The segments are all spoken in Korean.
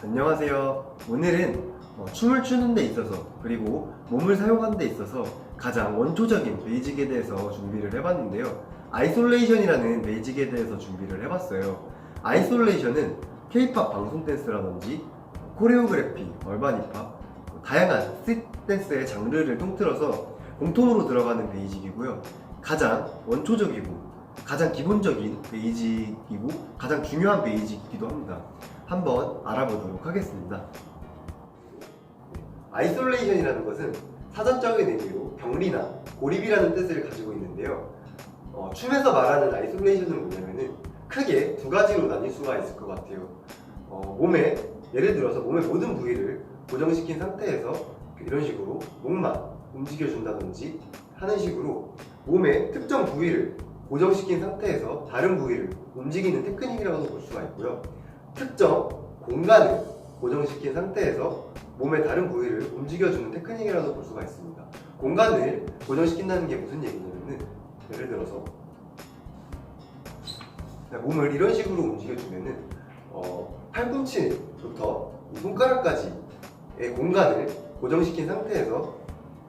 안녕하세요. 오늘은 춤을 추는 데 있어서 그리고 몸을 사용하는 데 있어서 가장 원초적인 베이직에 대해서 준비를 해봤는데요. 아이솔레이션이라는 베이직에 대해서 준비를 해봤어요. 아이솔레이션은 K-팝 방송 댄스라든지 코레오그래피, 얼반 힙합, 다양한 스트릿 댄스의 장르를 통틀어서 공통으로 들어가는 베이직이고요. 가장 원초적이고 가장 기본적인 베이직이고 가장 중요한 베이직이기도 합니다. 한번 알아보도록 하겠습니다. 아이솔레이션이라는 것은 사전적인 의미로 격리나 고립이라는 뜻을 가지고 있는데요. 춤에서 말하는 아이솔레이션은 뭐냐면은 크게 두 가지로 나뉠 수가 있을 것 같아요. 예를 들어서 몸의 모든 부위를 고정시킨 상태에서 이런 식으로 목만 움직여준다든지 하는 식으로 몸의 특정 부위를 고정시킨 상태에서 다른 부위를 움직이는 테크닉이라고도 볼 수가 있고요. 특정 공간을 고정시킨 상태에서 몸의 다른 부위를 움직여주는 테크닉이라도 볼 수가 있습니다. 공간을 고정시킨다는 게 무슨 얘기냐면은 예를 들어서 몸을 이런 식으로 움직여주면은 팔꿈치부터 손가락까지의 공간을 고정시킨 상태에서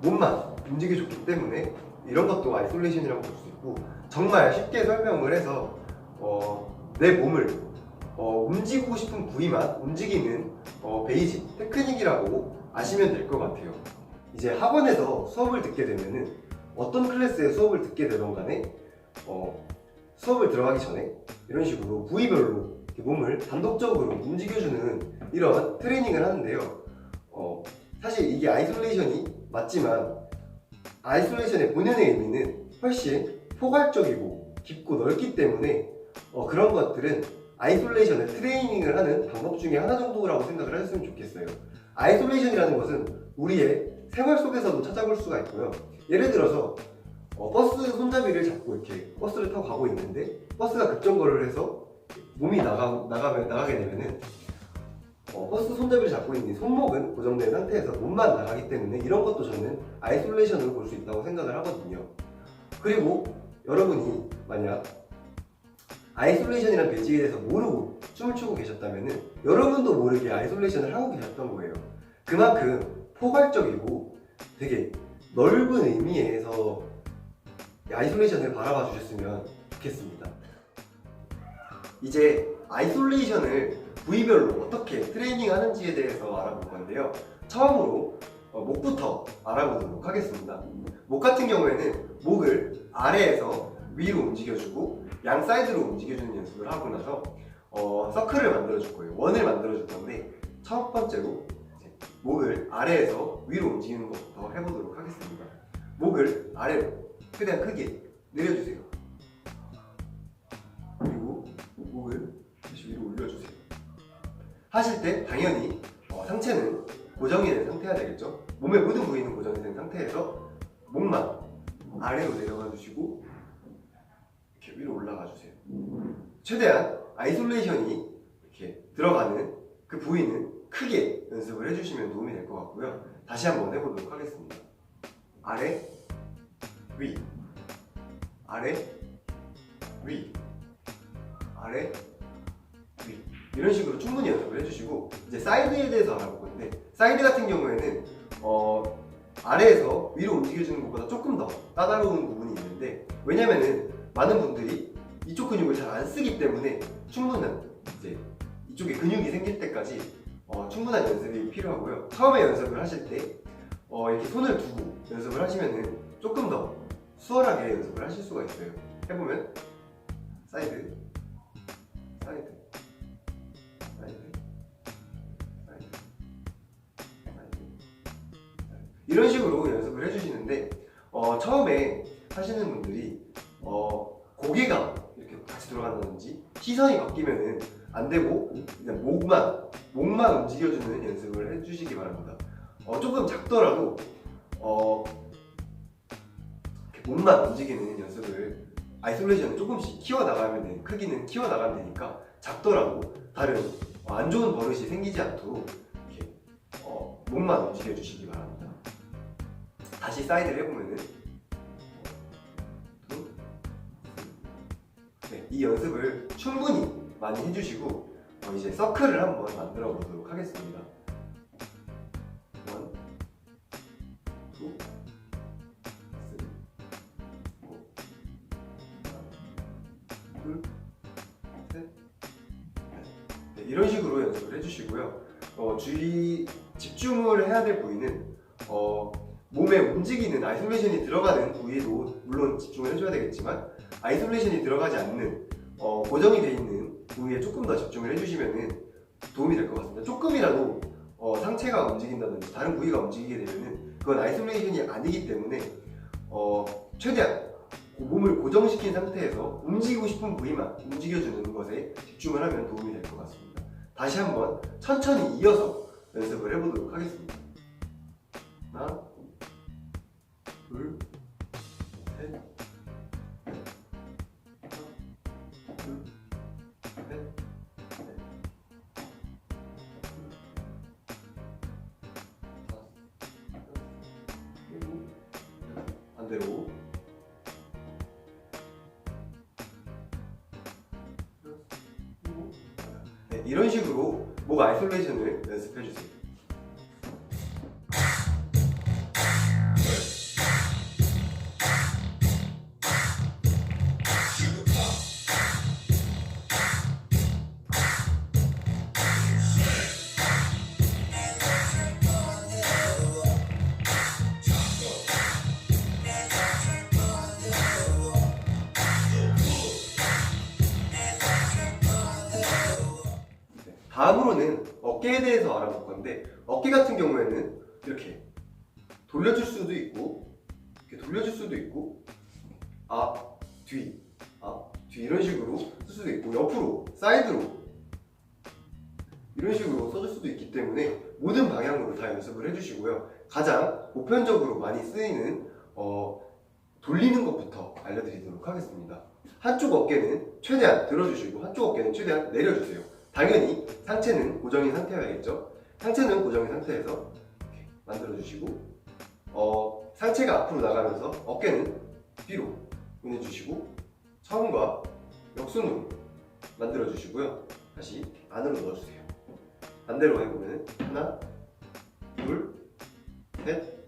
몸만 움직여줬기 때문에 이런 것도 아이솔레이션이라고 볼 수 있고, 정말 쉽게 설명을 해서 내 몸을 움직이고 싶은 부위만 움직이는 베이직 테크닉이라고 아시면 될 것 같아요. 이제 학원에서 수업을 듣게 되면은 어떤 클래스의 수업을 듣게 되던 간에 수업을 들어가기 전에 이런 식으로 부위별로 몸을 단독적으로 움직여주는 이런 트레이닝을 하는데요. 사실 이게 아이솔레이션이 맞지만 아이솔레이션의 본연의 의미는 훨씬 포괄적이고 깊고 넓기 때문에 그런 것들은 아이솔레이션의 트레이닝을 하는 방법 중에 하나 정도라고 생각을 하셨으면 좋겠어요. 아이솔레이션이라는 것은 우리의 생활 속에서도 찾아볼 수가 있고요. 예를 들어서 버스 손잡이를 잡고 이렇게 버스를 타고 가고 있는데 버스가 급정거를 해서 몸이 나가게 되면은 버스 손잡이를 잡고 있는 손목은 고정된 상태에서 몸만 나가기 때문에 이런 것도 저는 아이솔레이션으로 볼 수 있다고 생각을 하거든요. 그리고 여러분이 만약 아이솔레이션이라는 베이직에 대해서 모르고 춤을 추고 계셨다면 여러분도 모르게 아이솔레이션을 하고 계셨던 거예요. 그만큼 포괄적이고 되게 넓은 의미에서 아이솔레이션을 바라봐 주셨으면 좋겠습니다. 이제 아이솔레이션을 부위별로 어떻게 트레이닝 하는지에 대해서 알아볼 건데요. 처음으로 목부터 알아보도록 하겠습니다. 목 같은 경우에는 목을 아래에서 위로 움직여주고 양 사이드로 움직여주는 연습을 하고 나서 서클을 만들어줄 거예요. 원을 만들어줄 건데 첫 번째로 목을 아래에서 위로 움직이는 것부터 해보도록 하겠습니다. 목을 아래로 최대한 크게 내려주세요. 그리고 목을 다시 위로 올려주세요. 하실 때 당연히 상체는 고정이 된 상태가 되겠죠. 몸의 모든 부위는 고정이 된 상태에서 목만 아래로 내려가 주시고 이렇게 위로 올라가 주세요. 최대한 아이솔레이션이 이렇게 들어가는 그 부위는 크게 연습을 해주시면 도움이 될 것 같고요. 다시 한번 해보도록 하겠습니다. 아래, 위, 아래, 위, 아래, 위. 이런 식으로 충분히 연습을 해주시고, 이제 사이드에 대해서 알아볼 건데, 사이드 같은 경우에는 아래에서 위로 움직여주는 것보다 조금 더 까다로운 부분이 있는데, 왜냐면은 많은 분들이 이쪽 근육을 잘 안 쓰기 때문에 충분한 이제 이쪽에 근육이 생길 때까지 충분한 연습이 필요하고요. 처음에 연습을 하실 때 이렇게 손을 두고 연습을 하시면은 조금 더 수월하게 연습을 하실 수가 있어요. 해보면 사이드, 사이드, 사이드, 사이드, 사이드, 이런 식으로 연습을 해주시는데 처음에 하시는 분들이 고개가 이렇게 같이 돌아간다든지 시선이 바뀌면은 안 되고 그냥 목만 움직여주는 연습을 해주시기 바랍니다. 조금 작더라도 몸만 움직이는 연습을 아이솔레이션을 조금씩 키워나가면 돼. 크기는 키워나가면 되니까 작더라도 다른 안 좋은 버릇이 생기지 않도록 이렇게 몸만 움직여주시기 바랍니다. 다시 사이드를 해보면은 이 연습을 충분히 많이 해주시고 이제 서클을 한번 만들어 보도록 하겠습니다. 1, 2, 3, 4, 둘, 셋, 넷. 네, 이런 식으로 연습을 해주시고요. 집중을 해야 될 부위는 몸에 움직이는 아이솔레이션이 들어가는 부위에도 물론 집중을 해줘야 되겠지만, 아이솔레이션이 들어가지 않는 고정이 되어 있는 부위에 조금 더 집중을 해주시면 도움이 될 것 같습니다. 조금이라도 상체가 움직인다든지 다른 부위가 움직이게 되면 그건 아이솔레이션이 아니기 때문에 최대한 몸을 고정시킨 상태에서 움직이고 싶은 부위만 움직여주는 것에 집중을 하면 도움이 될 것 같습니다. 다시 한번 천천히 이어서 연습을 해보도록 하겠습니다. 하나, 둘, 셋, 넷, 하나, 둘, 셋, 넷, 일곱, 반대로. 네, 이런 식으로 목 아이솔레이션을 연습해주세요. 다음으로는 어깨에 대해서 알아볼 건데, 어깨 같은 경우에는 이렇게 돌려줄 수도 있고, 이렇게 돌려줄 수도 있고, 앞, 뒤, 앞, 뒤 이런 식으로 쓸 수도 있고, 옆으로, 사이드로 이런 식으로 써줄 수도 있기 때문에 모든 방향으로 다 연습을 해주시고요. 가장 보편적으로 많이 쓰이는 돌리는 것부터 알려드리도록 하겠습니다. 한쪽 어깨는 최대한 들어주시고 한쪽 어깨는 최대한 내려주세요. 당연히 상체는 고정인 상태여야겠죠. 상체는 고정인 상태에서 이렇게 만들어주시고, 상체가 앞으로 나가면서 어깨는 뒤로 보내주시고, 처음과 역순으로 만들어주시고요. 다시 안으로 넣어주세요. 반대로 해보면 하나, 둘, 셋,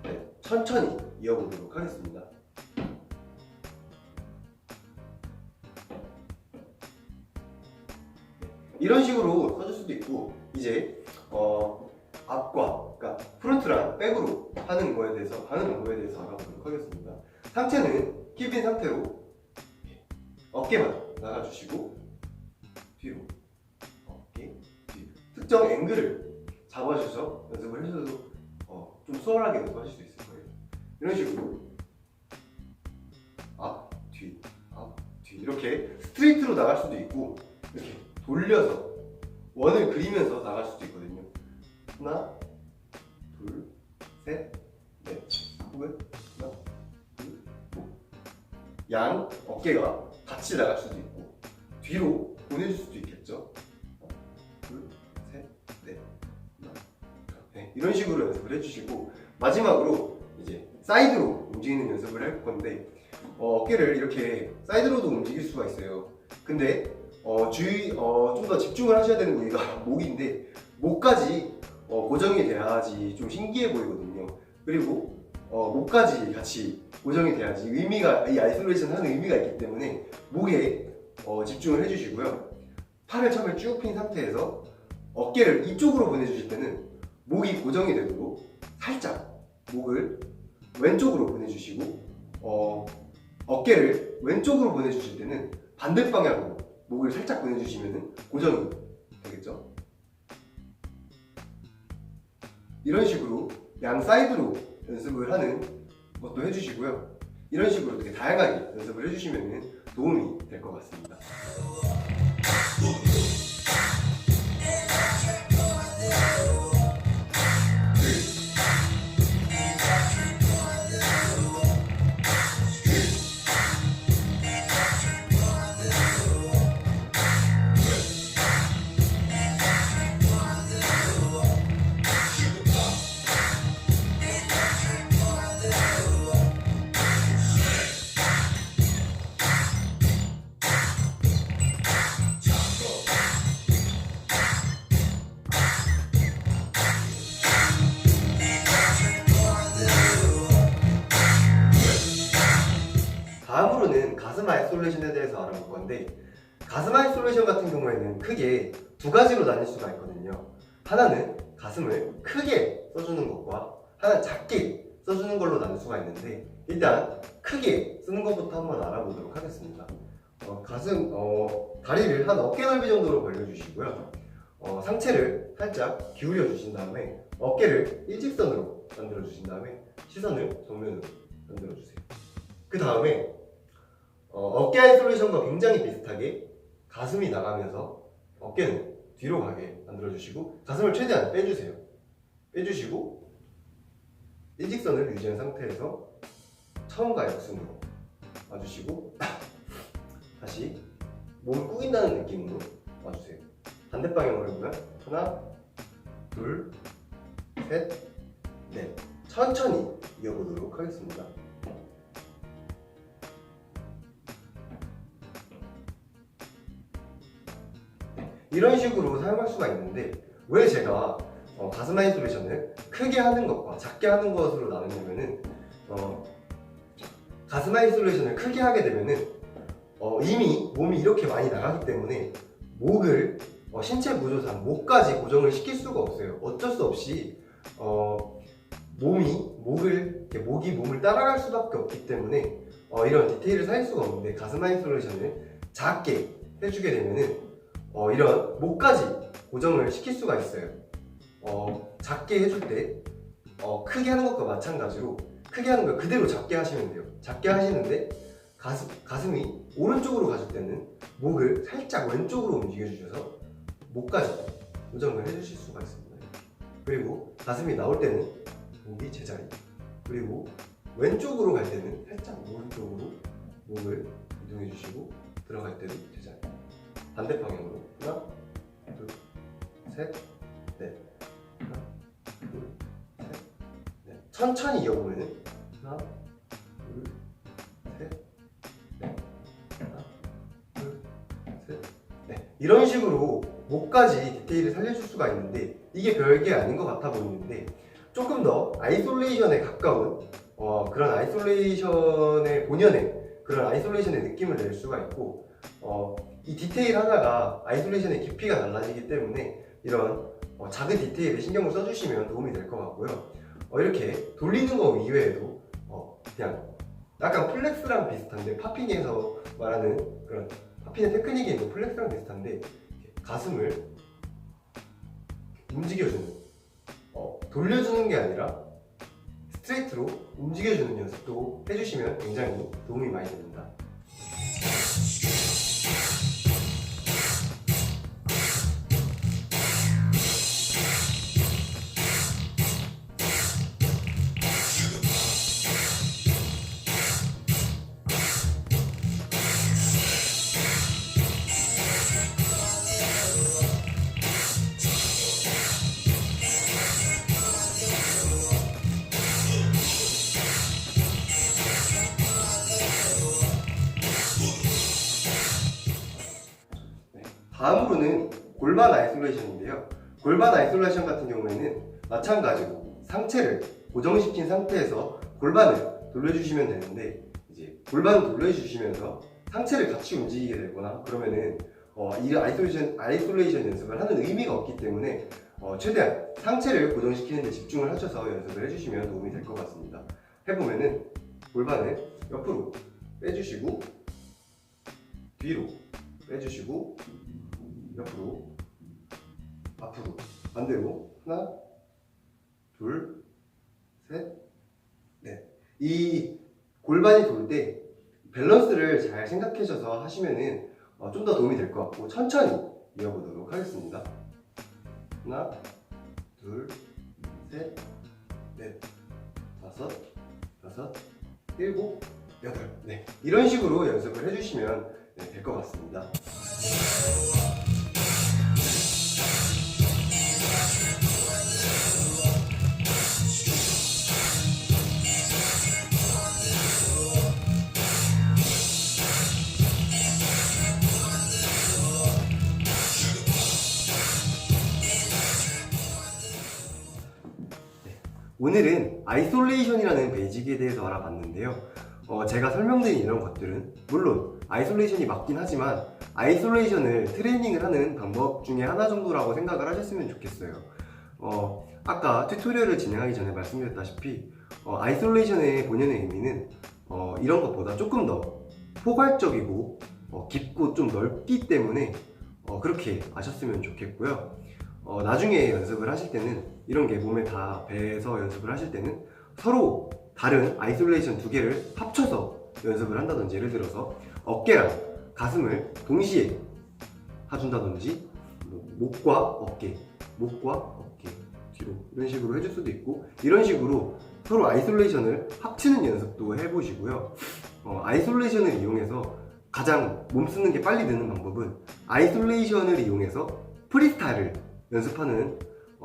넷. 천천히 이어보도록 하겠습니다. 이런 식으로 써줄 수도 있고, 이제 앞과, 그러니까 프론트랑 백으로 하는 거에 대해서 알아보도록 하겠습니다. 상체는 힙인 상태로 어깨만 나가주시고, 뒤로 어깨, 뒤. 특정 앵글을 잡아주셔서 연습을 해주셔도 좀 수월하게 연습하실 수 있을 거예요. 이런 식으로 앞, 뒤, 앞, 뒤 이렇게 스트레이트로 나갈 수도 있고, 이렇게 돌려서 원을 그리면서 나갈 수도 있거든요. 하나, 둘, 셋, 넷. 혹은 하나, 둘, 양 어깨가 같이 나갈 수도 있고 뒤로 보내줄 수도 있겠죠. 하나, 둘, 셋, 넷. 하나, 네, 이런 식으로 연습을 해주시고, 마지막으로 이제 사이드로 움직이는 연습을 할 건데, 어깨를 이렇게 사이드로도 움직일 수가 있어요. 근데 좀 더 집중을 하셔야 되는 부위가 목인데, 목까지 고정이 돼야지 좀 신기해 보이거든요. 그리고 목까지 같이 고정이 돼야지 의미가, 이 아이솔레이션 하는 의미가 있기 때문에 목에 집중을 해주시고요. 팔을 처음에 쭉 핀 상태에서 어깨를 이쪽으로 보내주실 때는 목이 고정이 되도록 살짝 목을 왼쪽으로 보내주시고, 어깨를 왼쪽으로 보내주실 때는 반대 방향으로 목을 살짝 보내주시면 고정이 되겠죠. 이런 식으로 양 사이드로 연습을 하는 것도 해주시고요. 이런 식으로 되게 다양하게 연습을 해주시면 도움이 될 것 같습니다. 가슴 아이솔레이션에 대해서 알아볼 건데, 가슴 아이솔레이션 같은 경우에는 크게 두 가지로 나뉠 수가 있거든요. 하나는 가슴을 크게 써주는 것과 하나는 작게 써주는 걸로 나눌 수가 있는데, 일단 크게 쓰는 것부터 한번 알아보도록 하겠습니다. 다리를 한 어깨 넓이 정도로 벌려주시고요. 상체를 살짝 기울여 주신 다음에 어깨를 일직선으로 만들어 주신 다음에 시선을 정면으로 만들어 주세요. 그 다음에 어깨 아이솔레이션과 굉장히 비슷하게 가슴이 나가면서 어깨는 뒤로 가게 만들어 주시고 가슴을 최대한 빼주세요. 빼주시고 일직선을 유지한 상태에서 처음과 역순으로 와주시고 다시 몸을 꾸긴다는 느낌으로 와주세요. 반대 방향으로 해보면 하나, 둘, 셋, 넷. 천천히 이어보도록 하겠습니다. 이런 식으로 사용할 수가 있는데, 왜 제가 가슴 아이솔레이션을 크게 하는 것과 작게 하는 것으로 나누냐면은 가슴 아이솔레이션을 크게 하게 되면은 이미 몸이 이렇게 많이 나가기 때문에 목을 신체 구조상 목까지 고정을 시킬 수가 없어요. 어쩔 수 없이 목이 몸을 따라갈 수밖에 없기 때문에 이런 디테일을 살릴 수가 없는데, 가슴 아이솔레이션을 작게 해주게 되면은 이런 목까지 고정을 시킬 수가 있어요. 작게 해줄 때 크게 하는 것과 마찬가지로 크게 하는 걸 그대로 작게 하시면 돼요. 작게 하시는데 가슴이 오른쪽으로 가실 때는 목을 살짝 왼쪽으로 움직여 주셔서 목까지 고정을 해주실 수가 있습니다. 그리고 가슴이 나올 때는 목이 제자리, 그리고 왼쪽으로 갈 때는 살짝 오른쪽으로 목을 이동해 주시고 들어갈 때는 제자리. 반대 방향으로 하나, 둘, 셋, 넷. 하나, 둘, 셋, 넷. 천천히 이어보면은 하나, 둘, 셋, 넷. 하나, 둘, 셋, 넷. 이런 식으로 목까지 디테일을 살려줄 수가 있는데, 이게 별게 아닌 것 같아 보이는데 조금 더 아이솔레이션에 가까운 그런 아이솔레이션의 본연의 그런 아이솔레이션의 느낌을 낼 수가 있고, 이 디테일 하나가 아이솔레이션의 깊이가 달라지기 때문에 이런 작은 디테일에 신경을 써주시면 도움이 될 것 같고요. 이렇게 돌리는 거 이외에도 그냥 약간 플렉스랑 비슷한데, 팝핑에서 말하는 그런 팝핑의 테크닉이 있는 플렉스랑 비슷한데, 가슴을 움직여주는, 돌려주는 게 아니라 스트레이트로 움직여주는 연습도 해주시면 굉장히 도움이 많이 됩니다. 다음으로는 골반 아이솔레이션인데요. 골반 아이솔레이션 같은 경우에는 마찬가지로 상체를 고정시킨 상태에서 골반을 돌려주시면 되는데, 이제 골반을 돌려주시면서 상체를 같이 움직이게 되거나 그러면은 이 아이솔레이션 연습을 하는 의미가 없기 때문에 최대한 상체를 고정시키는 데 집중을 하셔서 연습을 해주시면 도움이 될 것 같습니다. 해보면은 골반을 옆으로 빼주시고 뒤로 빼주시고 옆으로 앞으로 반대로 하나, 둘, 셋, 넷. 이 골반이 돌 때 밸런스를 잘 생각하셔서 하시면은 좀 더 도움이 될 것 같고, 천천히 이어보도록 하겠습니다. 하나, 둘, 셋, 넷, 다섯, 일곱, 여덟. 네, 이런 식으로 연습을 해주시면 될 것 같습니다. 오늘은 아이솔레이션이라는 베이직에 대해서 알아봤는데요. 제가 설명드린 이런 것들은 물론 아이솔레이션이 맞긴 하지만 아이솔레이션을 트레이닝을 하는 방법 중에 하나 정도라고 생각을 하셨으면 좋겠어요. 아까 튜토리얼을 진행하기 전에 말씀드렸다시피 아이솔레이션의 본연의 의미는 이런 것보다 조금 더 포괄적이고 깊고 좀 넓기 때문에 그렇게 아셨으면 좋겠고요. 나중에 연습을 하실 때는 이런 게 몸에 다 배서 연습을 하실 때는 서로 다른 아이솔레이션 두 개를 합쳐서 연습을 한다든지, 예를 들어서 어깨랑 가슴을 동시에 해준다든지, 목과 어깨 뒤로 이런 식으로 해줄 수도 있고, 이런 식으로 서로 아이솔레이션을 합치는 연습도 해보시고요. 아이솔레이션을 이용해서 가장 몸 쓰는 게 빨리 느는 방법은 아이솔레이션을 이용해서 프리스타일을 연습하는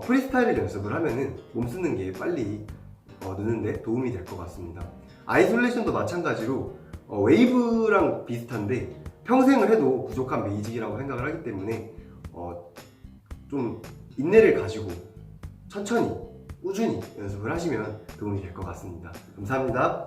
프리스타일을 연습을 하면은 몸 쓰는 게 빨리 느는데 도움이 될 것 같습니다. 아이솔레이션도 마찬가지로 웨이브랑 비슷한데 평생을 해도 부족한 베이직이라고 생각을 하기 때문에 좀 인내를 가지고 천천히 꾸준히 연습을 하시면 도움이 될 것 같습니다. 감사합니다.